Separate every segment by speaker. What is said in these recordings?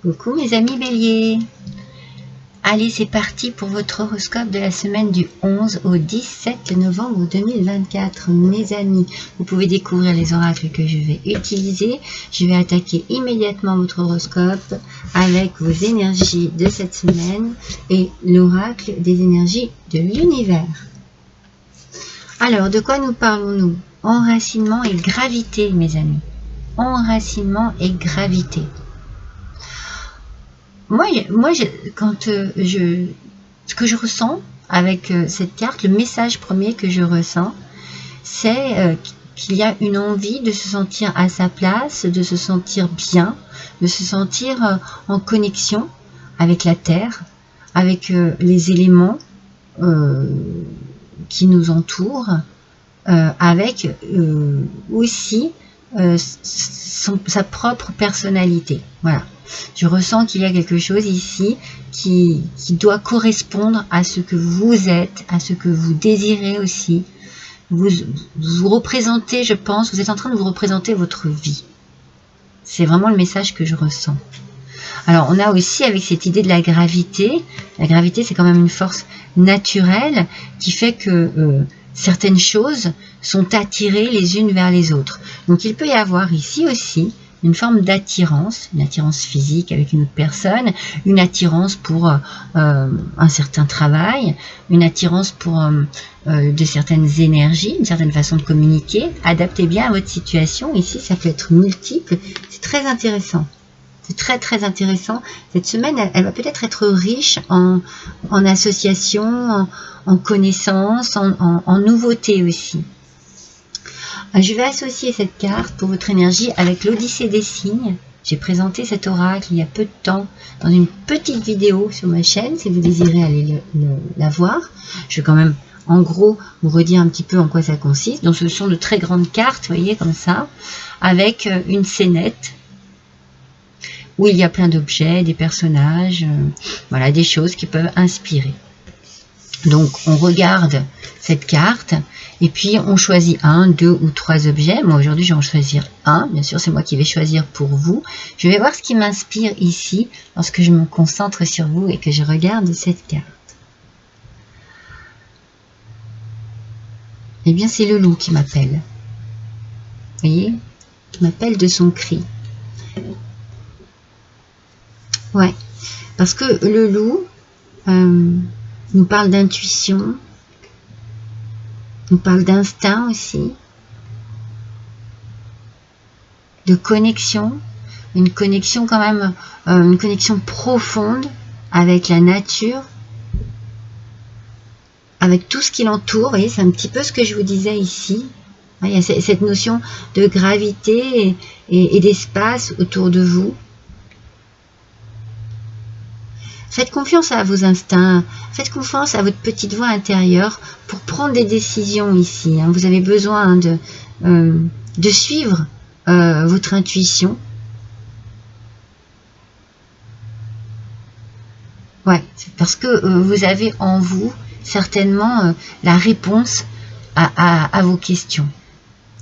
Speaker 1: Coucou mes amis béliers. Allez, c'est parti pour votre horoscope de la semaine du 11 au 17 novembre 2024. Mes amis, vous pouvez découvrir les oracles que je vais utiliser. Je vais attaquer immédiatement votre horoscope avec vos énergies de cette semaine et l'oracle des énergies de l'univers. Alors, de quoi nous parlons-nous? Enracinement et gravité, mes amis. Enracinement et gravité. Moi, quand ce que je ressens avec cette carte, le message premier que je ressens, c'est qu'il y a une envie de se sentir à sa place, de se sentir bien, de se sentir en connexion avec la Terre, avec les éléments qui nous entourent, avec aussi sa propre personnalité. Voilà. Je ressens qu'il y a quelque chose ici qui doit correspondre à ce que vous êtes, à ce que vous désirez aussi. Vous représentez, je pense, vous êtes en train de vous représenter votre vie. C'est vraiment le message que je ressens. Alors, on a aussi avec cette idée de la gravité. La gravité, c'est quand même une force naturelle qui fait que certaines choses sont attirées les unes vers les autres. Donc, il peut y avoir ici aussi une forme d'attirance, une attirance physique avec une autre personne, une attirance pour un certain travail, une attirance pour de certaines énergies, une certaine façon de communiquer. Adaptez bien à votre situation. Ici, ça peut être multiple. C'est très intéressant. C'est très très intéressant. Cette semaine, elle va peut-être être riche en associations, en connaissances, en nouveautés aussi. Je vais associer cette carte pour votre énergie avec l'Odyssée des signes. J'ai présenté cet oracle il y a peu de temps dans une petite vidéo sur ma chaîne, si vous désirez aller la voir. Je vais quand même en gros vous redire un petit peu en quoi ça consiste. Donc ce sont de très grandes cartes, vous voyez, comme ça, avec une scénette où il y a plein d'objets, des personnages, voilà, des choses qui peuvent inspirer. Donc on regarde cette carte et puis on choisit 1, 2 ou 3 objets. Moi aujourd'hui je vais en choisir un, bien sûr c'est moi qui vais choisir pour vous. Je vais voir ce qui m'inspire ici lorsque je me concentre sur vous et que je regarde cette carte. Eh bien c'est le loup qui m'appelle. Vous voyez, qui m'appelle de son cri. Ouais, parce que le loup nous parle d'intuition, nous parle d'instinct aussi, de connexion, une connexion quand même, une connexion profonde avec la nature, avec tout ce qui l'entoure. Vous voyez, c'est un petit peu ce que je vous disais ici. Il y a cette notion de gravité et d'espace autour de vous. Faites confiance à vos instincts, faites confiance à votre petite voix intérieure pour prendre des décisions ici. Vous avez besoin de suivre votre intuition. Ouais, c'est parce que vous avez en vous certainement la réponse à vos questions.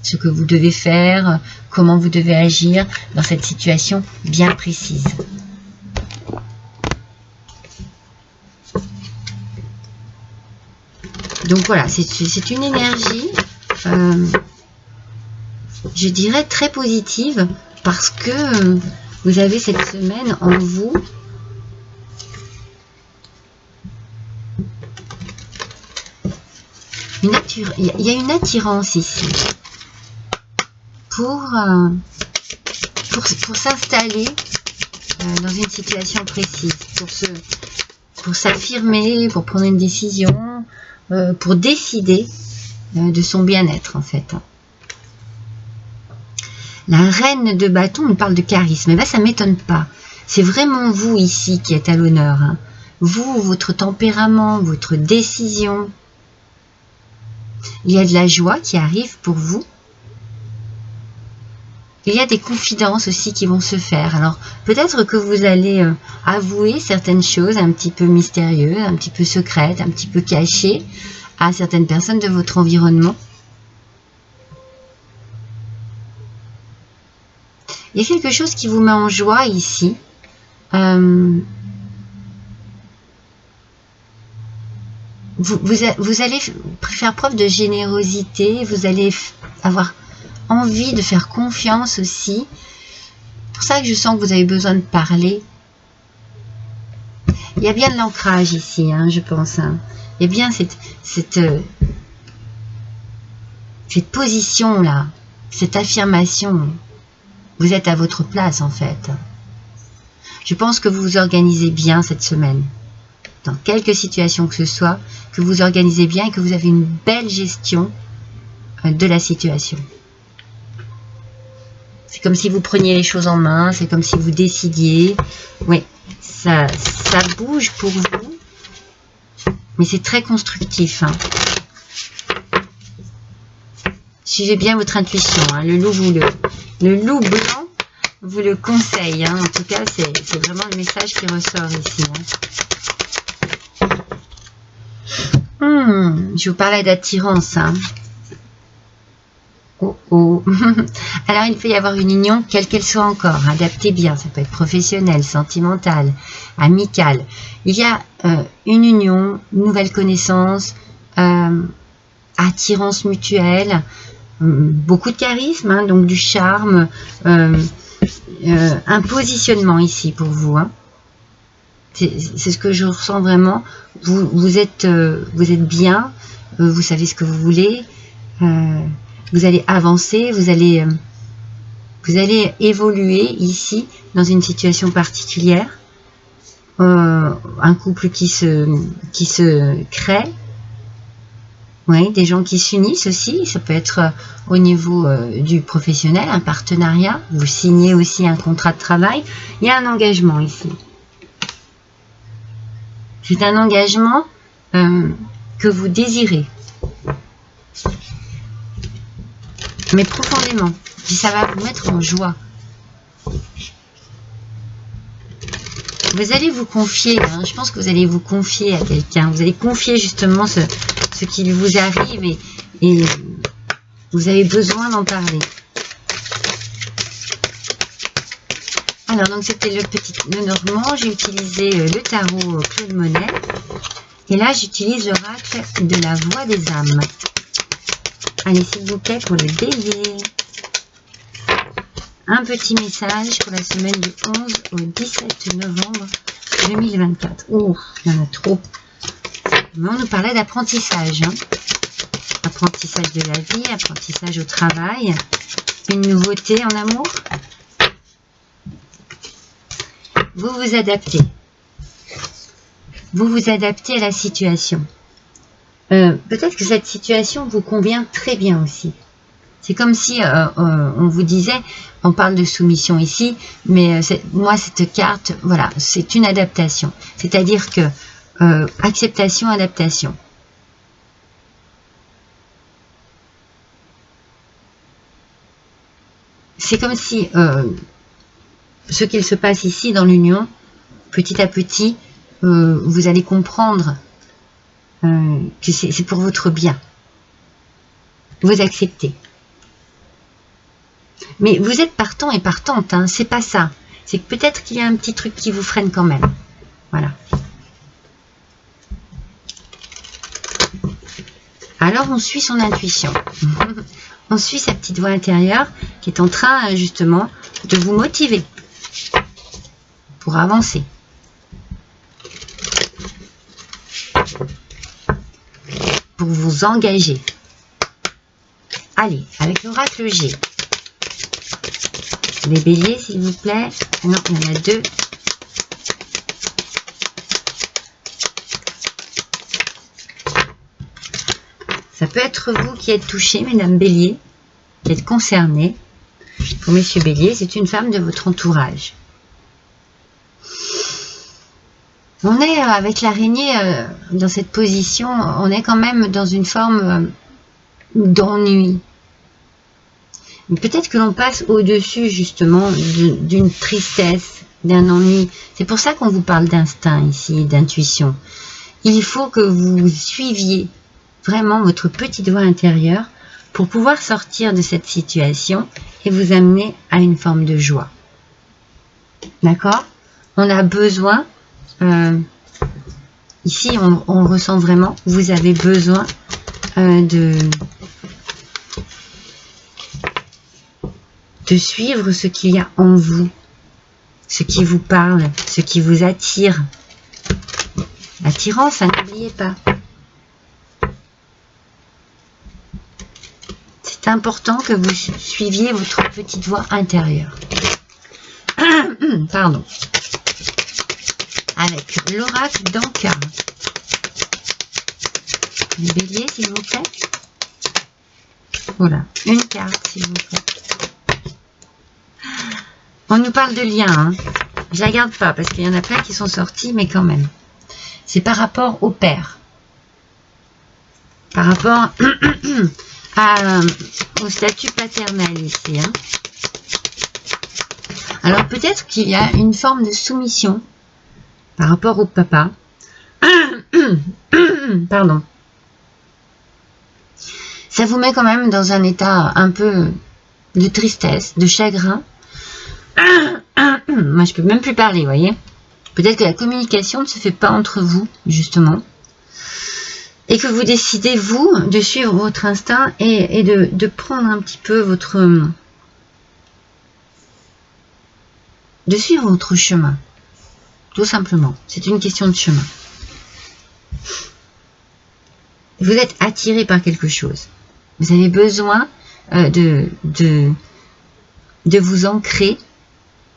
Speaker 1: Ce que vous devez faire, comment vous devez agir dans cette situation bien précise. Donc voilà, c'est une énergie, je dirais, très positive parce que vous avez cette semaine en vous il y a une attirance ici pour s'installer dans une situation précise, pour s'affirmer, pour prendre une décision, pour décider de son bien-être en fait. La reine de bâton nous parle de charisme, et là ça ne m'étonne pas. C'est vraiment vous ici qui êtes à l'honneur. Hein. Vous, votre tempérament, votre décision. Il y a de la joie qui arrive pour vous. Il y a des confidences aussi qui vont se faire. Alors peut-être que vous allez avouer certaines choses un petit peu mystérieuses, un petit peu secrètes, un petit peu cachées à certaines personnes de votre environnement. Il y a quelque chose qui vous met en joie ici. Vous allez faire preuve de générosité, vous allez avoir envie de faire confiance aussi. C'est pour ça que je sens que vous avez besoin de parler. Il y a bien de l'ancrage ici, hein, je pense. Hein. Il y a bien cette position-là, cette affirmation. Vous êtes à votre place, en fait. Je pense que vous vous organisez bien cette semaine. Dans quelque situation que ce soit, que vous organisez bien et que vous avez une belle gestion de la situation. C'est comme si vous preniez les choses en main, c'est comme si vous décidiez. Oui, ça bouge pour vous, mais c'est très constructif. Hein. Suivez bien votre intuition. Hein. Le loup blanc vous le conseille. Hein. En tout cas, c'est vraiment le message qui ressort ici. Hein. Je vous parlais d'attirance. Hein. Oh oh. Alors, il peut y avoir une union, quelle qu'elle soit encore. Adaptez bien. Ça peut être professionnel, sentimental, amical. Il y a une union, une nouvelle connaissance, attirance mutuelle, beaucoup de charisme, hein, donc du charme, un positionnement ici pour vous. Hein. C'est ce que je ressens vraiment. Vous êtes bien, vous savez ce que vous voulez, vous allez avancer, vous allez évoluer ici dans une situation particulière. Un couple qui se crée. Oui, des gens qui s'unissent aussi, ça peut être au niveau du professionnel, un partenariat, vous signez aussi un contrat de travail, il y a un engagement ici. C'est un engagement que vous désirez, mais profondément, puis ça va vous mettre en joie. Vous allez vous confier, hein, je pense que vous allez vous confier à quelqu'un, vous allez confier justement ce qui vous arrive et vous avez besoin d'en parler. Alors, donc c'était le normand, j'ai utilisé le tarot Claude Monet, et là j'utilise l'oracle de la voix des âmes. Allez, s'il vous plaît, pour le bélier. Un petit message pour la semaine du 11 au 17 novembre 2024. Oh, il y en a trop. Mais on nous parlait d'apprentissage. Hein. Apprentissage de la vie, apprentissage au travail. Une nouveauté en amour. Vous vous adaptez. Vous vous adaptez à la situation. Peut-être que cette situation vous convient très bien aussi. C'est comme si on vous disait, on parle de soumission ici, mais moi cette carte, voilà, c'est une adaptation. C'est-à-dire que acceptation, adaptation. C'est comme si ce qu'il se passe ici dans l'union, petit à petit, vous allez comprendre que c'est pour votre bien. Vous acceptez. Mais vous êtes partant et partante, hein, c'est pas ça. C'est que peut-être qu'il y a un petit truc qui vous freine quand même. Voilà. Alors on suit son intuition. On suit sa petite voix intérieure qui est en train justement de vous motiver pour avancer. Pour vous engager. Allez, avec l'oracle G. Les béliers, s'il vous plaît. Non, il y en a deux. Ça peut être vous qui êtes touché, mesdames béliers, qui êtes concernés. Pour messieurs béliers, c'est une femme de votre entourage. On est avec l'araignée dans cette position, on est quand même dans une forme d'ennui. Peut-être que l'on passe au-dessus justement d'une tristesse, d'un ennui. C'est pour ça qu'on vous parle d'instinct ici, d'intuition. Il faut que vous suiviez vraiment votre petite voix intérieure pour pouvoir sortir de cette situation et vous amener à une forme de joie. D'accord ? on a besoin, ici on ressent vraiment, vous avez besoin de suivre ce qu'il y a en vous, ce qui vous parle, ce qui vous attire. L'attirance, n'oubliez pas. C'est important que vous suiviez votre petite voix intérieure. Pardon. Avec l'oracle d'Anka. Le bélier, s'il vous plaît. Voilà, une carte, s'il vous plaît. On nous parle de lien. Hein. Je la garde pas parce qu'il y en a plein qui sont sortis, mais quand même. C'est par rapport au père. Par rapport au statut paternel ici. Hein. Alors peut-être qu'il y a une forme de soumission par rapport au papa. Pardon. Ça vous met quand même dans un état un peu de tristesse, de chagrin. Moi, je peux même plus parler, vous voyez. Peut-être que la communication ne se fait pas entre vous, justement. Et que vous décidez, vous, de suivre votre instinct et de prendre un petit peu votre... de suivre votre chemin. Tout simplement. C'est une question de chemin. Vous êtes attiré par quelque chose. Vous avez besoin de vous ancrer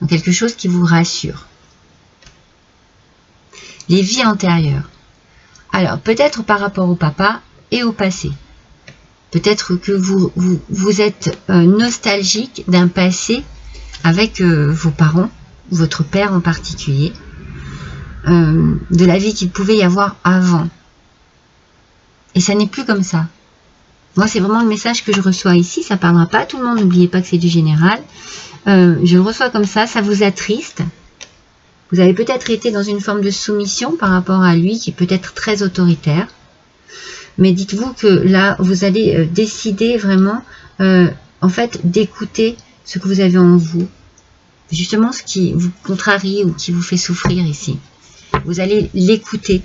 Speaker 1: dans quelque chose qui vous rassure. Les vies antérieures. Alors, peut-être par rapport au papa et au passé. Peut-être que vous êtes nostalgique d'un passé avec vos parents, votre père en particulier, de la vie qu'il pouvait y avoir avant. Et ça n'est plus comme ça. Moi, c'est vraiment le message que je reçois ici. Ça ne parlera pas à tout le monde. N'oubliez pas que c'est du général. Je le reçois comme ça. Ça vous attriste. Vous avez peut-être été dans une forme de soumission par rapport à lui, qui est peut-être très autoritaire. Mais dites-vous que là, vous allez décider vraiment, en fait, d'écouter ce que vous avez en vous. Justement, ce qui vous contrarie ou qui vous fait souffrir ici. Vous allez l'écouter.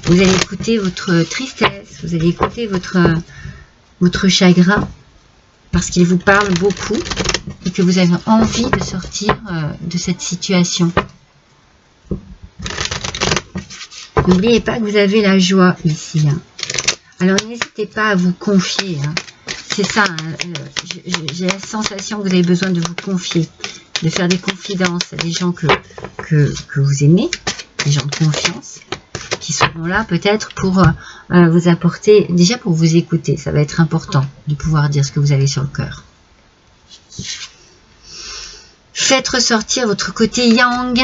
Speaker 1: Vous allez écouter votre tristesse, vous allez écouter votre chagrin, parce qu'il vous parle beaucoup et que vous avez envie de sortir de cette situation. N'oubliez pas que vous avez la joie ici. Hein. Alors n'hésitez pas à vous confier. Hein. C'est ça, hein, j'ai la sensation que vous avez besoin de vous confier, de faire des confidences à des gens que vous aimez, des gens de confiance, qui seront là peut-être pour vous apporter, déjà pour vous écouter. Ça va être important de pouvoir dire ce que vous avez sur le cœur. Faites ressortir votre côté yang.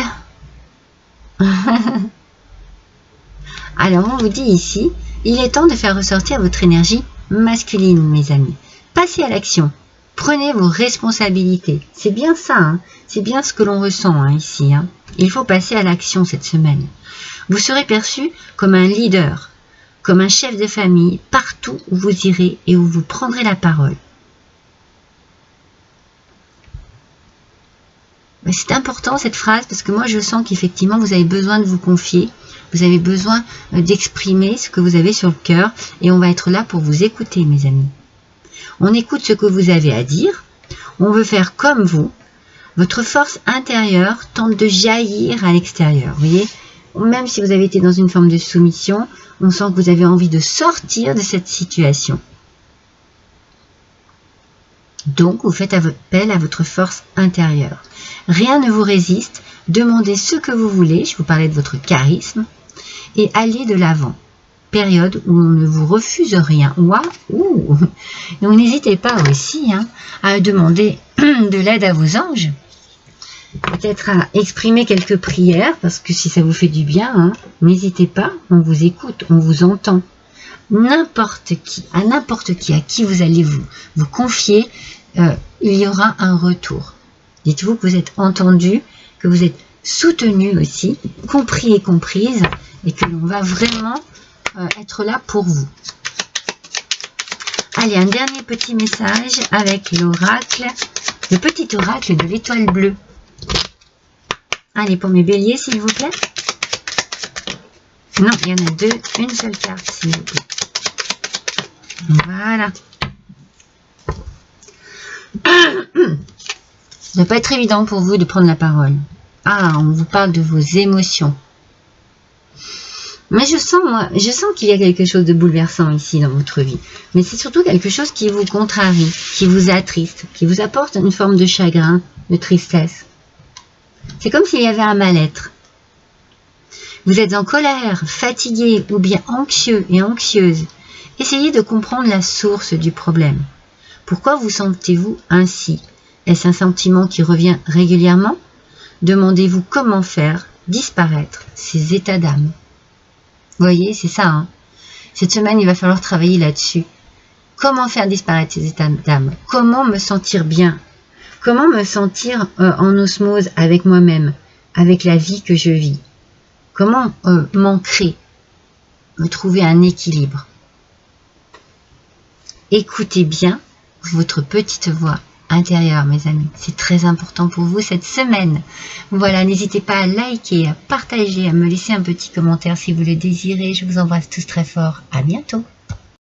Speaker 1: Alors on vous dit ici, il est temps de faire ressortir votre énergie masculine, mes amis. Passez à l'action. Prenez vos responsabilités. C'est bien ça, hein. C'est bien ce que l'on ressent hein, ici. Hein. Il faut passer à l'action cette semaine. Vous serez perçu comme un leader, comme un chef de famille, partout où vous irez et où vous prendrez la parole. C'est important cette phrase parce que moi je sens qu'effectivement vous avez besoin de vous confier, vous avez besoin d'exprimer ce que vous avez sur le cœur et on va être là pour vous écouter mes amis. On écoute ce que vous avez à dire, on veut faire comme vous, votre force intérieure tente de jaillir à l'extérieur, vous voyez. Même si vous avez été dans une forme de soumission, on sent que vous avez envie de sortir de cette situation. Donc, vous faites appel à votre force intérieure. Rien ne vous résiste. Demandez ce que vous voulez. Je vous parlais de votre charisme. Et allez de l'avant. Période où on ne vous refuse rien. Waouh! Donc, n'hésitez pas aussi hein, à demander de l'aide à vos anges. Peut-être à exprimer quelques prières, parce que si ça vous fait du bien, hein, n'hésitez pas, on vous écoute, on vous entend. N'importe qui, à qui vous allez vous confier, il y aura un retour. Dites-vous que vous êtes entendu, que vous êtes soutenu aussi, compris et comprise, et que l'on va vraiment être là pour vous. Allez, un dernier petit message avec l'oracle, le petit oracle de l'étoile bleue. Allez, pour mes béliers, s'il vous plaît. Non, il y en a deux. Une seule carte, s'il vous plaît. Voilà. Ça ne doit pas être évident pour vous de prendre la parole. Ah, on vous parle de vos émotions. Mais je sens qu'il y a quelque chose de bouleversant ici dans votre vie. Mais c'est surtout quelque chose qui vous contrarie, qui vous attriste, qui vous apporte une forme de chagrin, de tristesse. C'est comme s'il y avait un mal-être. Vous êtes en colère, fatigué ou bien anxieux et anxieuse. Essayez de comprendre la source du problème. Pourquoi vous sentez-vous ainsi? Est-ce un sentiment qui revient régulièrement? Demandez-vous comment faire disparaître ces états d'âme. Vous voyez, c'est ça. Hein. Cette semaine, il va falloir travailler là-dessus. Comment faire disparaître ces états d'âme? Comment me sentir bien? Comment me sentir en osmose avec moi-même, avec la vie que je vis? Comment m'ancrer, me trouver un équilibre? Écoutez bien votre petite voix intérieure, mes amis. C'est très important pour vous cette semaine. Voilà, n'hésitez pas à liker, à partager, à me laisser un petit commentaire si vous le désirez. Je vous embrasse tous très fort. À bientôt.